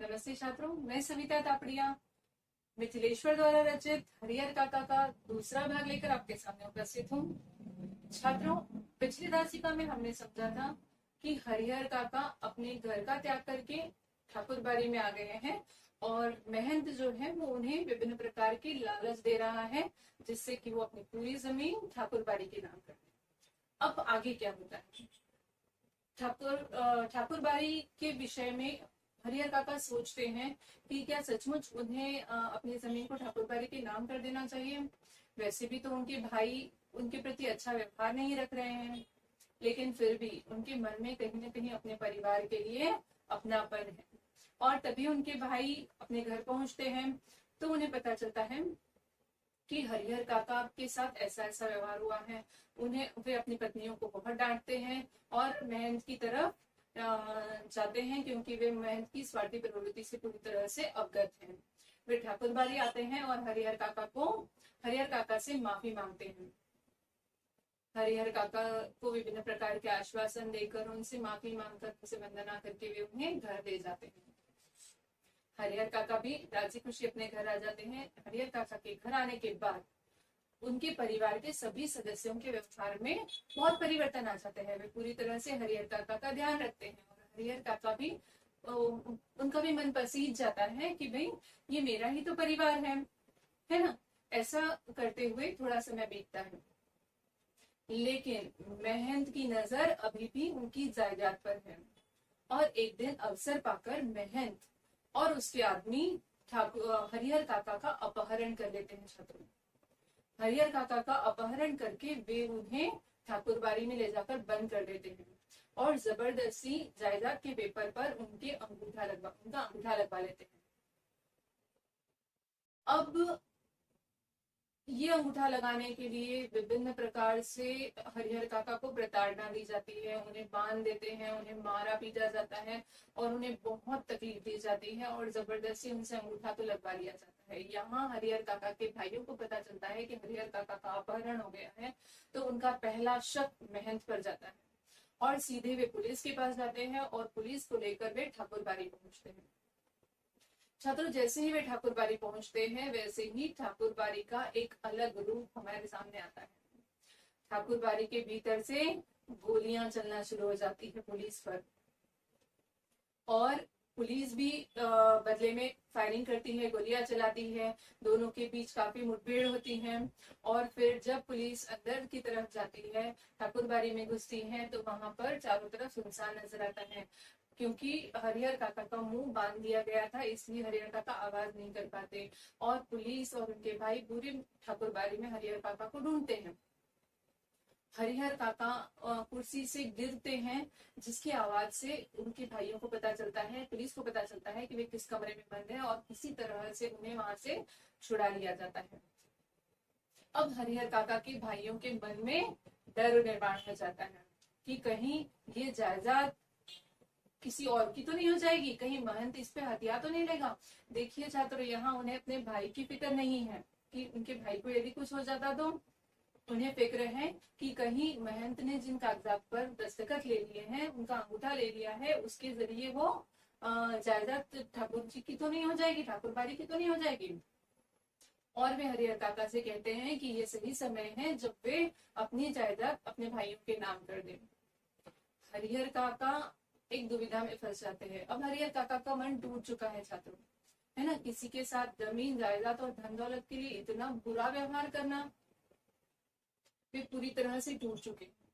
नमस्ते छात्रों, मैं सविता तापड़िया मिथिलेश्वर द्वारा रचित हरिहर काका का दूसरा भाग लेकर आपके सामने उपस्थित हूँ। छात्रों, पिछली दासिका में हमने समझा था कि हरिहर काका अपने घर का त्याग करके ठाकुरबाड़ी में आ गए हैं और महंत जो है वो उन्हें विभिन्न प्रकार की लालच दे रहा है, जिससे कि वो अपनी पूरी जमीन ठाकुरबाड़ी के नाम कर दे। अब आगे क्या होता है? ठाकुरबाड़ी के विषय में हरिहर काका सोचते हैं कि क्या सचमुच उन्हें अपनी जमीन को ठाकुरबाड़ी के नाम कर देना चाहिए। वैसे भी तो उनके भाई उनके प्रति अच्छा व्यवहार नहीं रख रहे हैं, लेकिन फिर भी उनके मन में कहीं ना कहीं अपने परिवार के लिए अपनापन है। और तभी उनके भाई अपने घर पहुंचते हैं तो उन्हें पता चलता है कि हरिहर काका के साथ ऐसा ऐसा व्यवहार हुआ है। वे अपनी पत्नियों को बहुत डांटते हैं और महंत की तरफ जाते हैं, क्योंकि वे महंत की स्वार्थी प्रवृत्ति से पूरी तरह से अवगत हैं। वे ठाकुरबाड़ी आते हैं और हरिहर काका से माफी मांगते हैं। हरिहर काका को विभिन्न प्रकार के आश्वासन देकर, उनसे माफी मांगकर, उनसे वंदना करके वे उन्हें घर ले जाते हैं। हरिहर काका भी राजी खुशी अपने घर आ जाते हैं। हरिहर काका के घर आने के बाद उनके परिवार के सभी सदस्यों के व्यवहार में बहुत परिवर्तन आ जाता है। वे पूरी तरह से हरिहर काका का ध्यान रखते हैं और हरिहर काका भी उनका भी मन पसीज जाता है कि भाई ये मेरा ही तो परिवार है ना। ऐसा करते हुए थोड़ा समय बीतता है, लेकिन महंत की नजर अभी भी उनकी जायदाद पर है और एक दिन अवसर पाकर महंत और उसके आदमी हरिहर काका का अपहरण कर लेते हैं। छात्रों, हरिहर काका का अपहरण करके वे उन्हें ठाकुरबाड़ी में ले जाकर बंद कर देते हैं और जबरदस्ती जायदाद के पेपर पर उनका अंगूठा लगवा लेते हैं। अब ये अंगूठा लगाने के लिए विभिन्न प्रकार से हरिहर काका को प्रताड़ना दी जाती है। उन्हें बांध देते हैं, उन्हें मारा पीटा जाता है और उन्हें बहुत तकलीफ दी जाती है और जबरदस्ती उनसे अंगूठा तो लगवा लिया जाता है। यहाँ हरिहर काका के भाइयों को पता चलता है कि हरिहर काका का अपहरण हो गया है, तो उनका पहला शक महंत पर जाता है और सीधे वे पुलिस के पास जाते हैं और पुलिस को लेकर वे ठाकुरबाड़ी पहुंचते हैं। छात्रों, जैसे ही वे ठाकुरबाड़ी पहुंचते हैं वैसे ही ठाकुरबाड़ी का एक अलग रूप हमारे सामने आता है। ठाकुरबाड़ी के भीतर से गोलियां चलना शुरू हो जाती है पुलिस पर और पुलिस भी बदले में फायरिंग करती है, गोलियां चलाती है। दोनों के बीच काफी मुठभेड़ होती है और फिर जब पुलिस अंदर की तरफ जाती है, ठाकुरबाड़ी में घुसती है, तो वहां पर चारों तरफ सुनसान नजर आता है। क्योंकि हरिहर काका का मुंह बांध दिया गया था, इसलिए हरिहर काका आवाज नहीं कर पाते और पुलिस और उनके भाई पूरी ठाकुरबाड़ी में हरिहर काका को ढूंढते हैं। हरिहर काका कुर्सी से गिरते हैं, जिसकी आवाज से उनके भाइयों को पता चलता है, पुलिस को पता चलता है कि वे किस कमरे में बंद हैं और किसी तरह से उन्हें वहां से छुड़ा लिया जाता है। अब हरिहर काका के भाइयों के मन में डर निर्माण हो जाता है कि कहीं ये जायदाद किसी और की तो नहीं हो जाएगी, कहीं महंत इस पे हथियार तो नहीं लेगा। देखिए छात्रों, यहाँ उन्हें अपने भाई की फिक्र नहीं है कि उनके भाई को यदि कुछ हो जाता तो उन्हें फिक्र है कि कहीं महंत ने जिन कागजात पर दस्तखत ले लिए हैं, उनका अंगूठा ले लिया है, उसके जरिए वो जायदाद ठाकुर जी की तो नहीं हो जाएगी, ठाकुरबाड़ी की तो नहीं हो जाएगी। और वे हरिहर काका से कहते हैं कि ये सही समय है जब वे अपनी जायदाद अपने भाइयों के नाम कर दें। हरिहर काका एक दुविधा में फंस जाते हैं। अब हरिहर काका का मन टूट चुका है छात्रों, है ना। किसी के साथ जमीन जायदाद और धन दौलत के लिए इतना बुरा व्यवहार करना, वे पूरी तरह से टूट चुके हैं।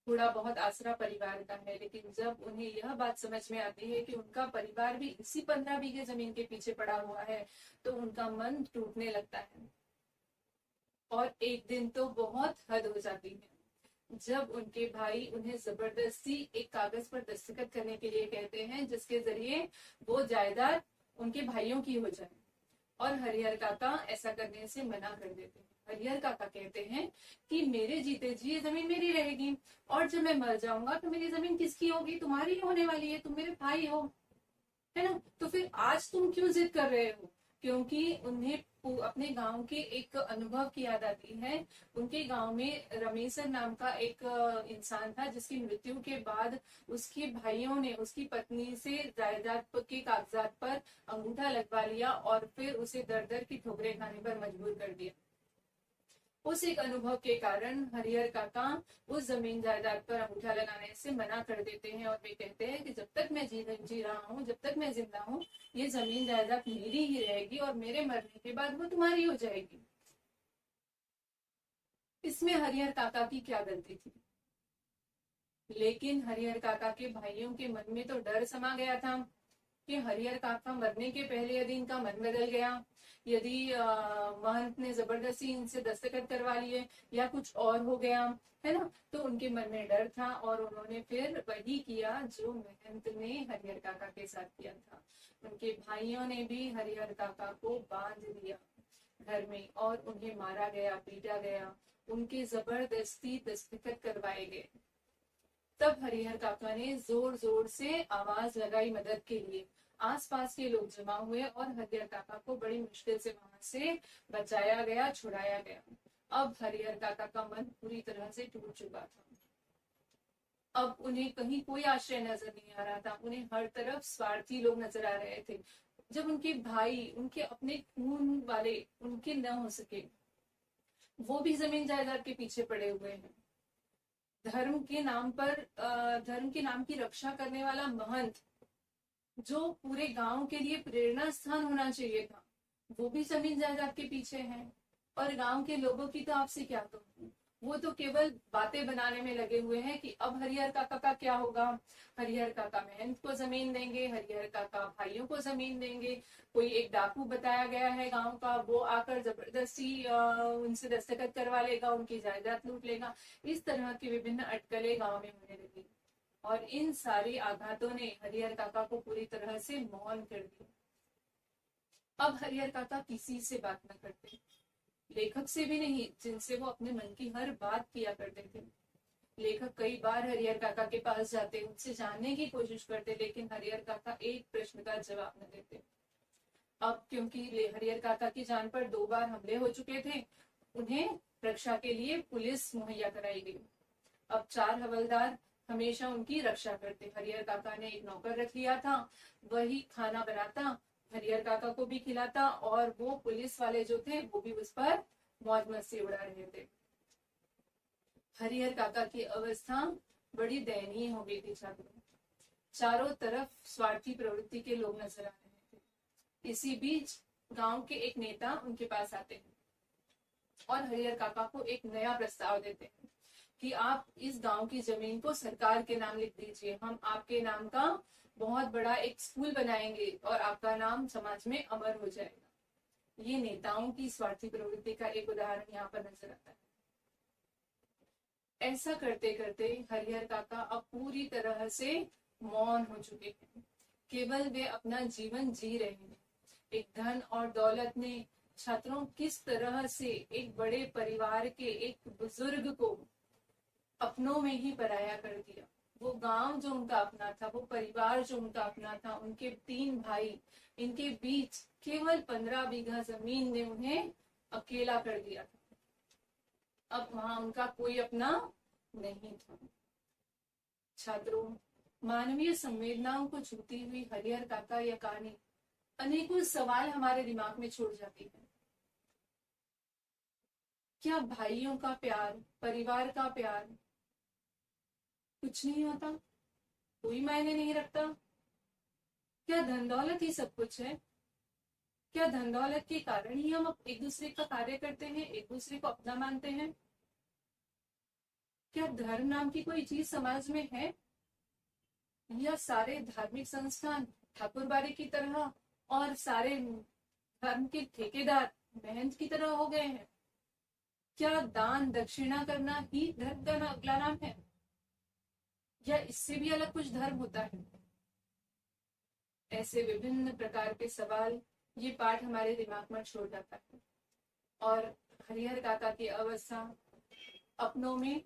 थोड़ा बहुत आसरा परिवार का है, लेकिन जब उन्हें यह बात समझ में आती है कि उनका परिवार भी इसी 15 बीघे जमीन के पीछे पड़ा हुआ है, तो उनका मन टूटने लगता है। और एक दिन तो बहुत हद हो जाती है जब उनके भाई उन्हें जबरदस्ती एक कागज पर दस्तखत करने के लिए कहते हैं, जिसके जरिए वो जायदाद उनके भाइयों की हो जाए। और हरिहर काका ऐसा करने से मना कर देते हैं। हरिहर काका कहते हैं कि मेरे जीते जी ये जमीन मेरी रहेगी और जब मैं मर जाऊंगा तो मेरी जमीन किसकी होगी? तुम्हारी ही होने वाली है, तुम मेरे भाई हो, है ना। तो फिर आज तुम क्यों जिद कर रहे हो? क्योंकि उन्हें अपने गांव के एक अनुभव की याद आती है। उनके गांव में रमेशर नाम का एक इंसान था, जिसकी मृत्यु के बाद उसके भाइयों ने उसकी पत्नी से जायदाद के कागजात पर अंगूठा लगवा लिया और फिर उसे दर दर की ठोकरें खाने पर मजबूर कर दिया। उस एक अनुभव के कारण हरिहर काका उस जमीन जायदाद पर अंगूठा लगाने से मना कर देते हैं और वे कहते हैं कि जब तक मैं जी रहा हूँ, जब तक मैं जिंदा हूँ, ये जमीन जायदाद मेरी ही रहेगी और मेरे मरने के बाद वो तुम्हारी हो जाएगी। इसमें हरिहर काका की क्या गलती थी? लेकिन हरिहर काका के भाइयों के मन में तो डर समा गया था कि हरिहर काका मरने के पहले यदि इनका मन बदल गया, यदि महंत ने जबरदस्ती इनसे दस्तखत करवा लिए या कुछ और हो गया, है ना, तो उनके मन में डर था और उन्होंने फिर वही किया जो महंत ने हरिहर काका के साथ किया था। उनके भाइयों ने भी हरिहर काका को बांध दिया घर में और उन्हें मारा गया, पीटा गया, उनके जबरदस्ती दस्तखत करवाए गए। तब हरिहर काका ने जोर जोर से आवाज लगाई मदद के लिए। आसपास के लोग जमा हुए और हरिहर काका को बड़ी मुश्किल से वहां से बचाया गया, छुड़ाया गया। अब हरिहर काका का मन पूरी तरह से टूट चुका था। अब उन्हें कहीं कोई आश्रय नजर नहीं आ रहा था, उन्हें हर तरफ स्वार्थी लोग नजर आ रहे थे। जब उनके भाई, उनके अपने खून वाले उनके न हो सके, वो भी जमीन जायदाद के पीछे पड़े हुए हैं। धर्म के नाम पर धर्म के नाम की रक्षा करने वाला महंत, जो पूरे गांव के लिए प्रेरणा स्थान होना चाहिए था, वो भी जमीन जायदाद के पीछे है। और गांव के लोगों की तो आपसे क्या कहूं, वो तो केवल बातें बनाने में लगे हुए हैं कि अब हरिहर काका का क्या होगा। हरिहर काका महंत को जमीन देंगे, हरिहर काका भाइयों को जमीन देंगे। कोई एक डाकू बताया गया है गांव का, वो आकर जबरदस्ती उनसे दस्तखत करवा लेगा, उनकी जायदाद लूट लेगा। इस तरह की विभिन्न अटकलें गांव में होने लगी और इन सारे आघातों ने हरिहर काका को पूरी तरह से मौन कर दिया। अब हरिहर काका किसी से बात न करते, लेखक से भी नहीं, जिनसे वो अपने मन की हर बात किया करते थे। लेखक कई बार हरिहर काका के पास जाते, उनसे जानने की कोशिश करते, लेकिन हरिहर काका एक प्रश्न का जवाब न देते। अब क्योंकि हरिहर काका की जान पर 2 बार हमले हो चुके थे, उन्हें रक्षा के लिए पुलिस मुहैया कराई गई। अब 4 हवलदार हमेशा उनकी रक्षा करते। हरिहर काका ने एक नौकर रख लिया था, वही खाना बनाता, हरिहर काका को भी खिलाता और वो पुलिस वाले जो थे वो भी उस पर मौज मस्ती उड़ा रहे थे। हरिहर काका की अवस्था बड़ी दयनीय हो गई थी छात्रों। चारों तरफ स्वार्थी प्रवृत्ति के लोग नजर आ रहे थे। इसी बीच गांव के एक नेता उनके पास आते हैं और हरिहर काका को एक नया प्रस्ताव देते हैं कि आप इस गांव की जमीन को सरकार के नाम लिख दीजिए, हम आपके नाम का बहुत बड़ा एक स्कूल बनाएंगे और आपका नाम समाज में अमर हो जाएगा। ये नेताओं की स्वार्थी प्रवृत्ति का एक उदाहरण यहाँ पर नजर आता है। ऐसा करते करते हरिहर काका अब पूरी तरह से मौन हो चुके हैं, केवल वे अपना जीवन जी रहे हैं। एक धन और दौलत ने छात्रों किस तरह से एक बड़े परिवार के एक बुजुर्ग को अपनों में ही पराया कर दिया। वो गांव जो उनका अपना था, वो परिवार जो उनका अपना था, उनके 3 भाई, इनके बीच केवल 15 बीघा जमीन ने उन्हें अकेला कर दिया था। अब वहां उनका कोई अपना नहीं था। छात्रों, मानवीय संवेदनाओं को छूती हुई हरिहर काका यह कहानी अनेकों सवाल हमारे दिमाग में छोड़ जाती है। क्या भाइयों का प्यार, परिवार का प्यार कुछ नहीं होता, कोई मायने नहीं रखता? क्या धन दौलत ही सब कुछ है? क्या धन दौलत के कारण ही हम एक दूसरे का कार्य करते हैं, एक दूसरे को अपना मानते हैं? क्या धर्म नाम की कोई चीज समाज में है, या सारे धार्मिक संस्थान ठाकुरबाड़ी की तरह और सारे धर्म के ठेकेदार महंत की तरह हो गए हैं? क्या दान दक्षिणा करना ही धर्म का अगला नाम है, या इससे भी अलग कुछ धर्म होता है? ऐसे विभिन्न प्रकार के सवाल ये पाठ हमारे दिमाग में छोड़ जाता है और हरिहर काका की अवस्था अपनों में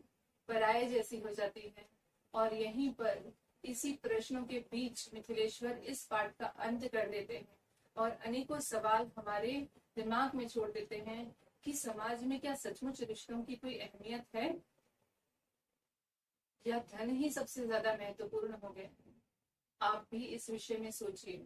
पराये जैसी हो जाती है। और यहीं पर इसी प्रश्नों के बीच मिथिलेश्वर इस पाठ का अंत कर देते हैं और अनेकों सवाल हमारे दिमाग में छोड़ देते हैं कि समाज में क्या सचमुच रिश्तों की कोई अहमियत है, या धन ही सबसे ज्यादा महत्वपूर्ण हो गया। आप भी इस विषय में सोचिए।